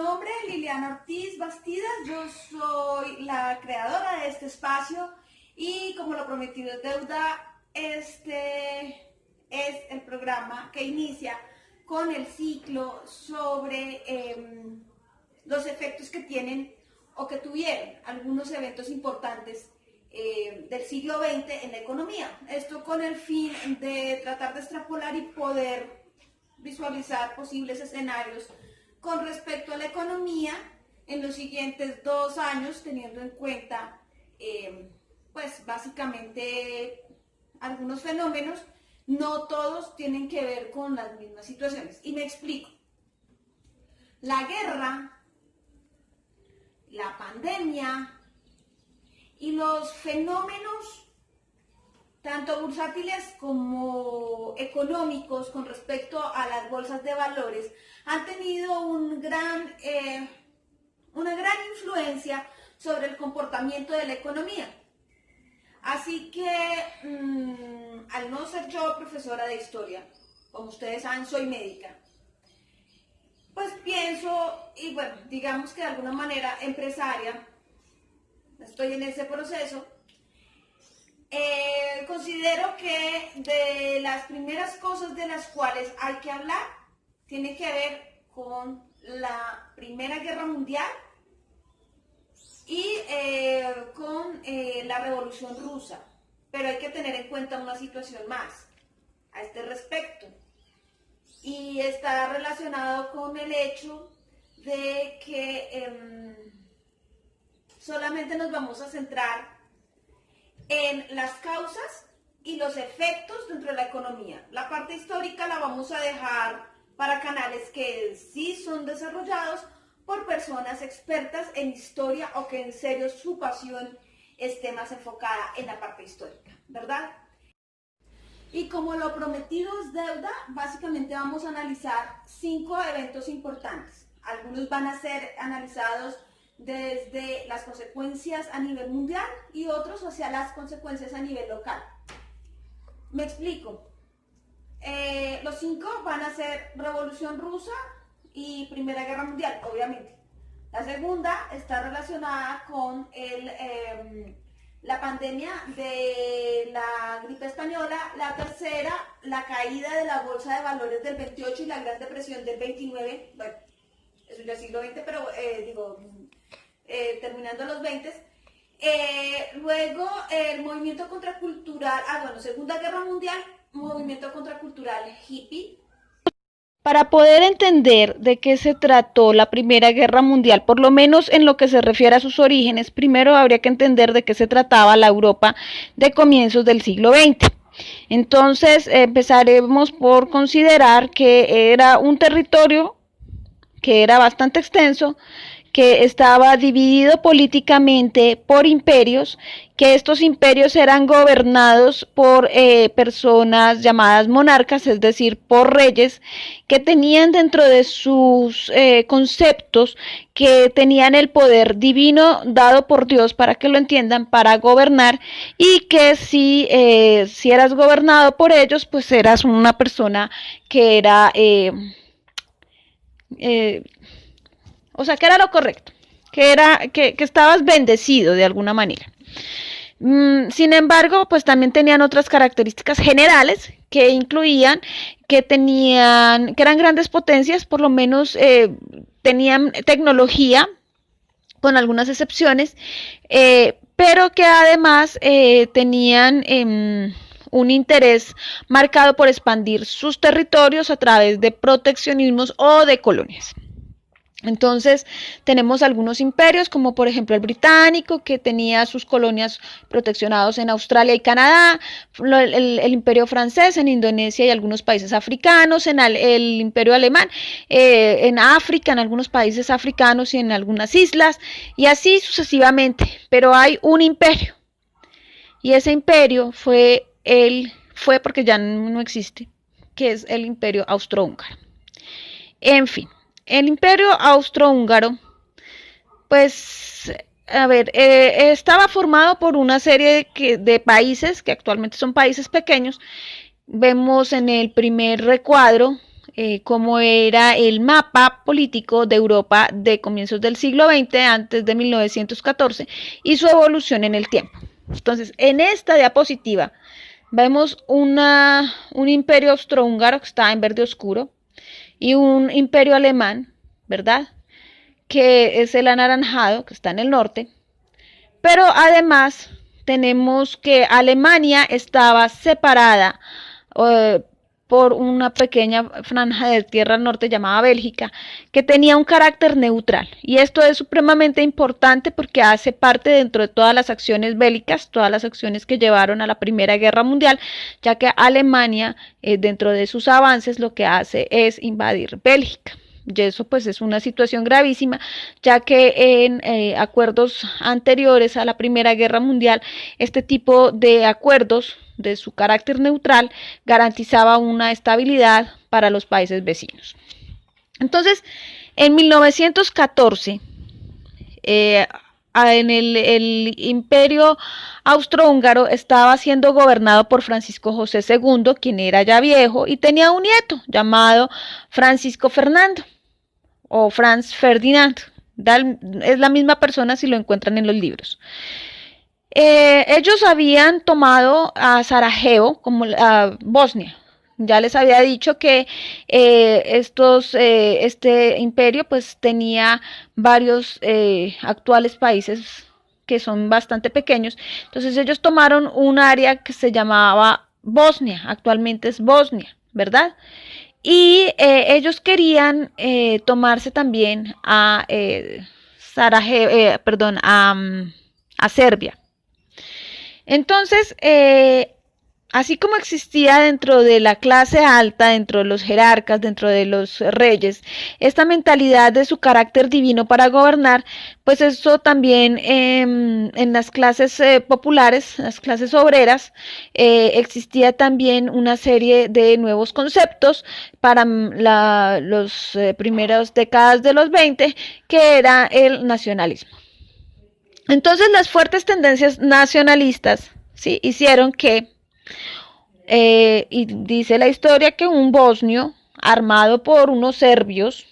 nombre es Liliana Ortiz Bastidas, yo soy la creadora de este espacio y como lo prometido es deuda, este es el programa que inicia con el ciclo sobre los efectos que tienen o que tuvieron algunos eventos importantes del siglo XX en la economía. Esto con el fin de tratar de extrapolar y poder visualizar posibles escenarios con respecto a la economía en los siguientes 2 años, teniendo en cuenta, pues básicamente algunos fenómenos, no todos tienen que ver con las mismas situaciones. Y me explico. La guerra, la pandemia y los fenómenos tanto bursátiles como económicos con respecto a las bolsas de valores han tenido una gran influencia sobre el comportamiento de la economía. Así que, al no ser yo profesora de historia, como ustedes saben, soy médica, pues pienso, y bueno, digamos que de alguna manera empresaria, estoy en ese proceso, considero que de las primeras cosas de las cuales hay que hablar tiene que ver con la Primera Guerra Mundial y con la Revolución Rusa. Pero hay que tener en cuenta una situación más a este respecto y está relacionado con el hecho de que solamente nos vamos a centrar en las causas y los efectos dentro de la economía. La parte histórica la vamos a dejar para canales que sí son desarrollados por personas expertas en historia o que en serio su pasión esté más enfocada en la parte histórica, ¿verdad? Y como lo prometido es deuda, básicamente vamos a analizar 5 eventos importantes. Algunos van a ser analizados desde las consecuencias a nivel mundial y otros hacia las consecuencias a nivel local. Me explico. Los 5 van a ser Revolución Rusa y Primera Guerra Mundial, obviamente. La segunda está relacionada con la pandemia de la gripe española. La tercera, la caída de la bolsa de valores del 28 y la Gran Depresión del 29. Bueno, eso ya es siglo XX, pero terminando los 20. Luego el movimiento contracultural, Segunda Guerra Mundial, movimiento contracultural hippie. Para poder entender de qué se trató la Primera Guerra Mundial, por lo menos en lo que se refiere a sus orígenes, primero habría que entender de qué se trataba la Europa de comienzos del siglo XX. Entonces empezaremos por considerar que era un territorio que era bastante extenso, que estaba dividido políticamente por imperios, que estos imperios eran gobernados por personas llamadas monarcas, es decir, por reyes, que tenían dentro de sus conceptos que tenían el poder divino dado por Dios, para que lo entiendan, para gobernar, y que si eras gobernado por ellos, pues eras una persona que era... o sea, que era lo correcto, que estabas bendecido de alguna manera. Sin embargo, pues también tenían otras características generales que incluían que eran grandes potencias, por lo menos tenían tecnología, con algunas excepciones, pero que además tenían un interés marcado por expandir sus territorios a través de proteccionismos o de colonias. Entonces tenemos algunos imperios, como por ejemplo el británico, que tenía sus colonias proteccionados en Australia y Canadá, el imperio francés en Indonesia y algunos países africanos, el imperio alemán en África, en algunos países africanos y en algunas islas, y así sucesivamente. Pero hay un imperio, y ese imperio fue porque ya no existe, que es el imperio austrohúngaro. En fin. El imperio austrohúngaro, pues, estaba formado por una serie de países, que actualmente son países pequeños. Vemos en el primer recuadro cómo era el mapa político de Europa de comienzos del siglo XX, antes de 1914, y su evolución en el tiempo. Entonces, en esta diapositiva vemos un imperio austrohúngaro que está en verde oscuro y un imperio alemán, ¿verdad? Que es el anaranjado, que está en el norte. Pero además tenemos que Alemania estaba separada por una pequeña franja de tierra al norte llamada Bélgica, que tenía un carácter neutral. Y esto es supremamente importante porque hace parte dentro de todas las acciones bélicas, todas las acciones que llevaron a la Primera Guerra Mundial, ya que Alemania, dentro de sus avances, lo que hace es invadir Bélgica. Y eso pues es una situación gravísima, ya que en acuerdos anteriores a la Primera Guerra Mundial, este tipo de acuerdos de su carácter neutral garantizaba una estabilidad para los países vecinos. Entonces, en 1914, en el imperio austrohúngaro estaba siendo gobernado por Francisco José II, quien era ya viejo y tenía un nieto llamado Francisco Fernando o Franz Ferdinand. Es la misma persona si lo encuentran en los libros. Ellos habían tomado a Sarajevo, como a Bosnia. Ya les había dicho que este imperio pues tenía varios actuales países que son bastante pequeños. Entonces ellos tomaron un área que se llamaba Bosnia, actualmente es Bosnia, ¿verdad? Y ellos querían tomarse también a Sarajevo, perdón, a Serbia. Entonces, así como existía dentro de la clase alta, dentro de los jerarcas, dentro de los reyes, esta mentalidad de su carácter divino para gobernar, pues eso también en las clases populares, las clases obreras, existía también una serie de nuevos conceptos para los primeras décadas de los 20, que era el nacionalismo. Entonces las fuertes tendencias nacionalistas, ¿sí?, hicieron que, y dice la historia que un bosnio armado por unos serbios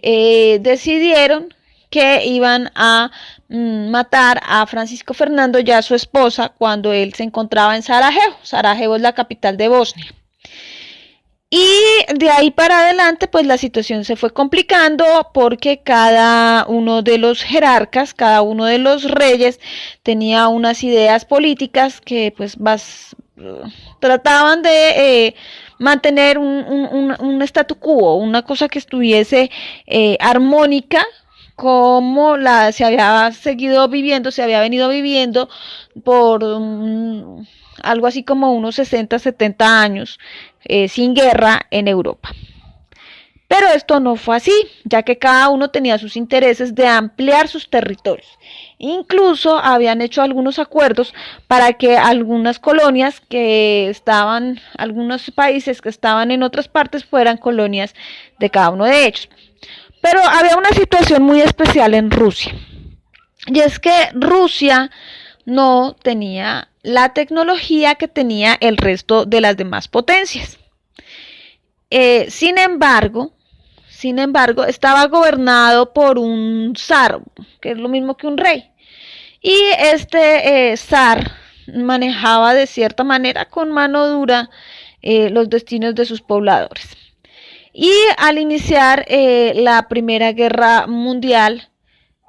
decidieron que iban a matar a Francisco Fernando y a su esposa cuando él se encontraba en Sarajevo. Sarajevo es la capital de Bosnia. Y de ahí para adelante, pues la situación se fue complicando porque cada uno de los jerarcas, cada uno de los reyes tenía unas ideas políticas que pues trataban de mantener un statu quo, una cosa que estuviese armónica, como se había seguido viviendo, se había venido viviendo por algo así como unos 60, 70 años sin guerra en Europa. Pero esto no fue así, ya que cada uno tenía sus intereses de ampliar sus territorios. Incluso habían hecho algunos acuerdos para que algunas colonias que estaban, algunos países que estaban en otras partes fueran colonias de cada uno de ellos. Pero había una situación muy especial en Rusia. Y es que Rusia no tenía la tecnología que tenía el resto de las demás potencias. Sin embargo, estaba gobernado por un zar, que es lo mismo que un rey. Y este zar manejaba de cierta manera con mano dura los destinos de sus pobladores. Y al iniciar la Primera Guerra Mundial,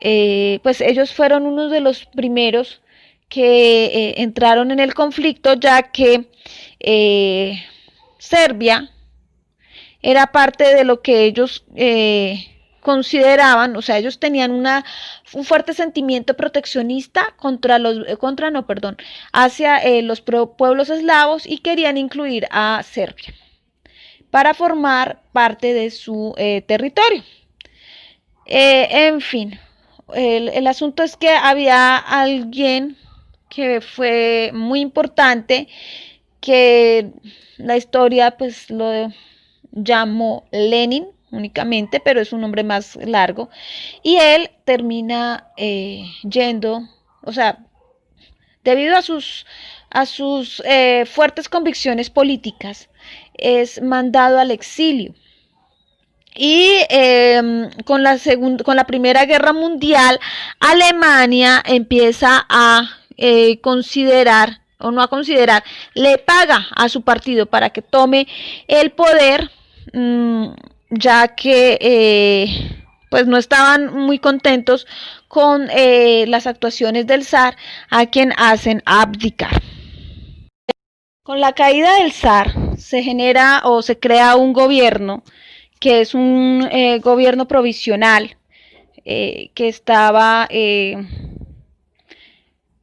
pues ellos fueron uno de los primeros que entraron en el conflicto, ya que Serbia era parte de lo que ellos consideraban, o sea, ellos tenían un fuerte sentimiento proteccionista hacia los pueblos eslavos y querían incluir a Serbia para formar parte de su territorio. En fin, el asunto es que había alguien que fue muy importante, que la historia pues lo llamó Lenin únicamente, pero es un nombre más largo, y él termina yendo, o sea, debido a sus a sus fuertes convicciones políticas, es mandado al exilio. Y con la Primera Guerra Mundial, Alemania empieza a considerar, o no a considerar, le paga a su partido para que tome el poder, ya que pues no estaban muy contentos con las actuaciones del zar, a quien hacen abdicar. Con la caída del zar se genera o se crea un gobierno que es un gobierno provisional que estaba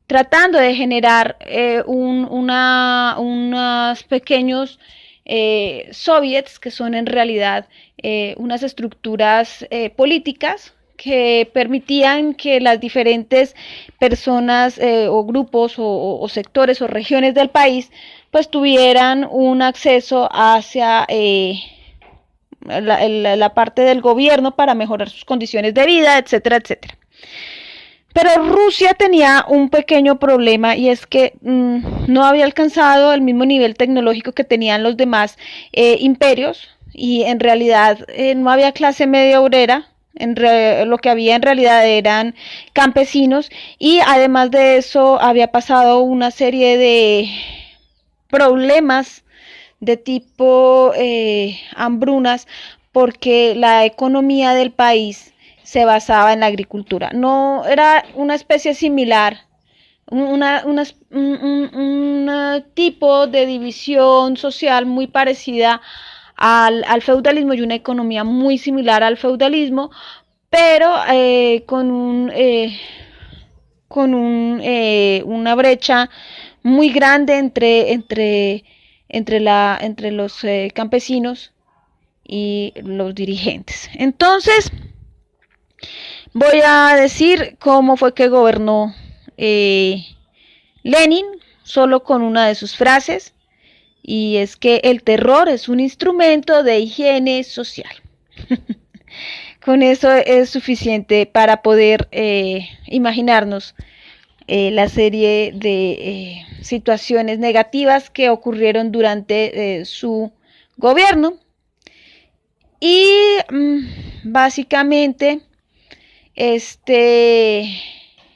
tratando de generar unos pequeños soviets, que son en realidad unas estructuras políticas que permitían que las diferentes personas o grupos o sectores o regiones del país pues tuvieran un acceso hacia la parte del gobierno para mejorar sus condiciones de vida, etcétera, etcétera. Pero Rusia tenía un pequeño problema, y es que no había alcanzado el mismo nivel tecnológico que tenían los demás imperios, y en realidad no había clase media obrera. Lo que había en realidad eran campesinos, y además de eso había pasado una serie de problemas de tipo hambrunas, porque la economía del país se basaba en la agricultura. No era una especie similar, un tipo de división social muy parecida al feudalismo, y una economía muy similar al feudalismo, pero una brecha muy grande entre los campesinos y los dirigentes. Entonces, voy a decir cómo fue que gobernó Lenin, solo con una de sus frases, y es que el terror es un instrumento de higiene social. Con eso es suficiente para poder imaginarnos la serie de situaciones negativas que ocurrieron durante su gobierno. Y básicamente este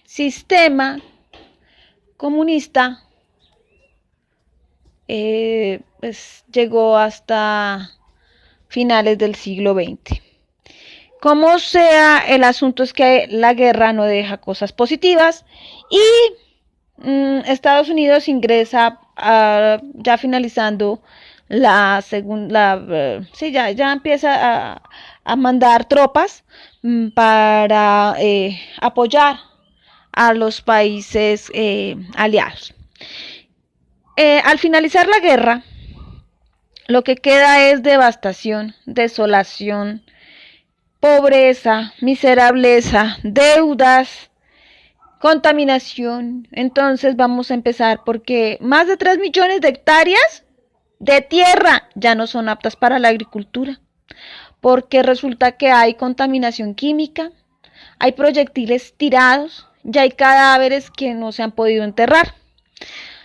sistema comunista pues llegó hasta finales del siglo XX. Como sea, el asunto es que la guerra no deja cosas positivas, y Estados Unidos ingresa ya finalizando la segunda, sí, ya empieza a mandar tropas para apoyar a los países aliados. Al finalizar la guerra, lo que queda es devastación, desolación, pobreza, miserableza, deudas, contaminación. Entonces vamos a empezar porque más de 3 millones de hectáreas de tierra ya no son aptas para la agricultura, porque resulta que hay contaminación química, hay proyectiles tirados, ya hay cadáveres que no se han podido enterrar.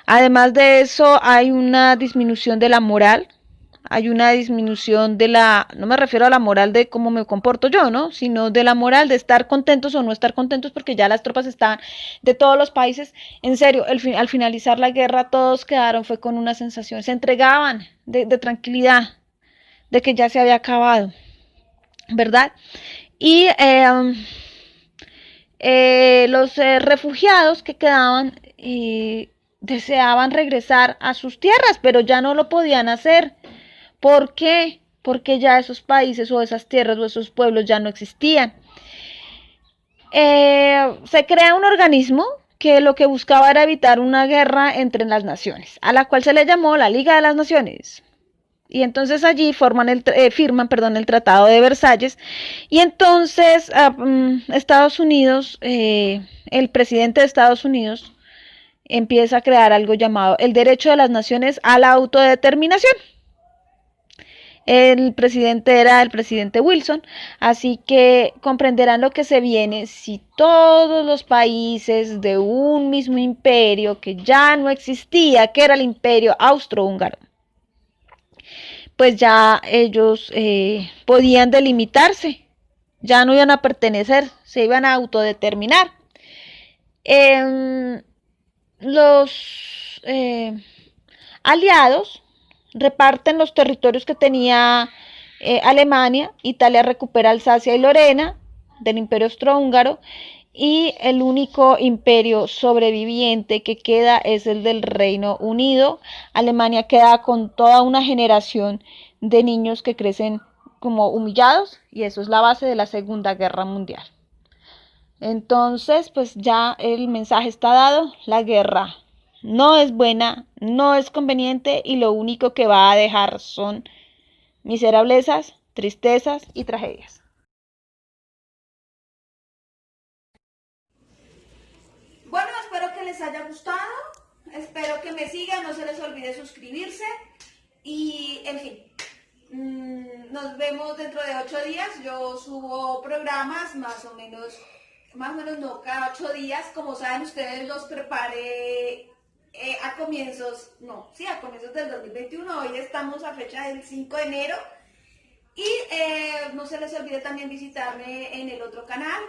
Además de eso, hay una disminución de la moral, hay una disminución no me refiero a la moral de cómo me comporto yo, ¿no? Sino de la moral de estar contentos o no estar contentos, porque ya las tropas estaban de todos los países. En serio, al finalizar la guerra todos quedaron fue con una sensación, se entregaban de tranquilidad, de que ya se había acabado, ¿verdad? Y los refugiados que quedaban deseaban regresar a sus tierras, pero ya no lo podían hacer. ¿Por qué? Porque ya esos países o esas tierras o esos pueblos ya no existían. Se crea un organismo que lo que buscaba era evitar una guerra entre las naciones, a la cual se le llamó la Liga de las Naciones. Y entonces allí firman el Tratado de Versalles, y entonces Estados Unidos, el presidente de Estados Unidos empieza a crear algo llamado el derecho de las naciones a la autodeterminación. El presidente era el presidente Wilson, así que comprenderán lo que se viene si todos los países de un mismo imperio que ya no existía, que era el imperio austrohúngaro, pues ya ellos podían delimitarse, ya no iban a pertenecer, se iban a autodeterminar. Los aliados reparten los territorios que tenía Alemania. Italia recupera Alsacia y Lorena del imperio austrohúngaro, y el único imperio sobreviviente que queda es el del Reino Unido. Alemania queda con toda una generación de niños que crecen como humillados, y eso es la base de la Segunda Guerra Mundial. Entonces, pues ya el mensaje está dado: la guerra no es buena, no es conveniente, y lo único que va a dejar son miserablezas, tristezas y tragedias. Bueno, espero que les haya gustado, espero que me sigan, no se les olvide suscribirse y, en fin, nos vemos dentro de 8 días. Yo subo programas más o menos no, cada 8 días. Como saben ustedes, los preparé a comienzos del 2021. Hoy estamos a fecha del 5 de enero. Y no se les olvide también visitarme en el otro canal,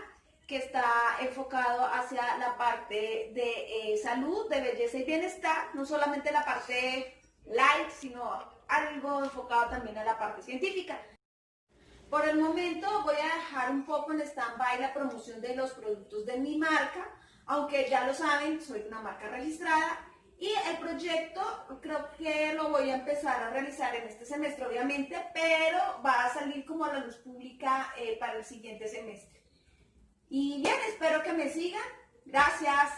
que está enfocado hacia la parte de salud, de belleza y bienestar, no solamente la parte light, sino algo enfocado también a la parte científica. Por el momento voy a dejar un poco en stand-by la promoción de los productos de mi marca, aunque ya lo saben, soy una marca registrada, y el proyecto creo que lo voy a empezar a realizar en este semestre, obviamente, pero va a salir como a la luz pública para el siguiente semestre. Y bien, espero que me sigan. Gracias.